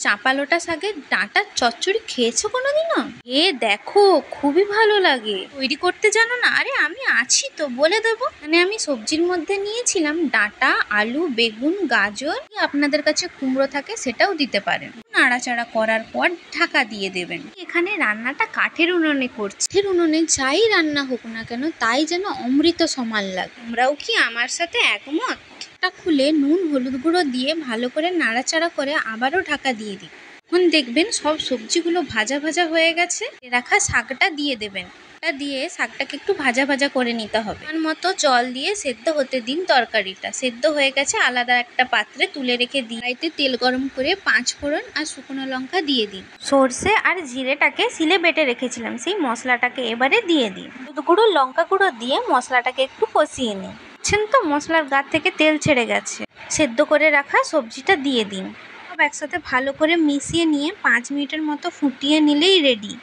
চাঁপা লোটা শাকের ডাঁটার চচ্চড়ি খেয়েছো কোনোদিনও? দেখো, খুবই ভালো লাগে। তৈরি করতে জানো না? আরে আমি আছি তো, বলে দেবো। মানে আমি সবজির মধ্যে নিয়েছিলাম ডাঁটা, আলু, বেগুন, গাজর, আপনাদের কাছে কুমড়ো থাকে সেটাও দিতে পারেন। নাড়াচাড়া করার পর ঢাকা দিয়ে দেবেন। এখানে রান্নাটা কাঠের উনুনে করছি। কাঠের উনুনে যাই রান্না হোক না কেন তাই যেন অমৃত সমান লাগে। তোমরাও কি আমার সাথে একমত? খুলে নুন হলুদ গুঁড়ো দিয়ে ভালো করে নাড়াচাড়া করে আবারও ঢাকা দিয়ে দিই। এখন দেখবেন সব সবজিগুলো ভাজা ভাজা হয়ে গেছে। রাখা শাকটা দিয়ে দেবেন। দিয়ে শাকটাকে একটু ভাজা ভাজা করে নিতে হবে। তার মতো জল দিয়ে সেদ্ধ হতে দিন। তরকারিটা সেদ্ধ হয়ে গেছে, আলাদা একটা পাত্রে তুলে রেখে দিন। কড়াইতে তেল গরম করে 5 ফোড়ন আর শুকনো লঙ্কা দিয়ে দিন। সর্ষে আর জিরেটাকে শিলে বেটে রেখেছিলাম, সেই মশলাটাকে এবারে দিয়ে দিন। হলুদ গুঁড়ো, লঙ্কা গুঁড়ো দিয়ে মশলাটাকে একটু কষিয়ে নিন। তো মশলার গা থেকে তেল ছেড়ে গেছে। সেদ্ধ করে রাখা সবজিটা দিয়ে দিন। সব একসাথে ভালো করে মিশিয়ে নিয়ে 5 মিনিটের মতো ফুটিয়ে নিলেই রেডি।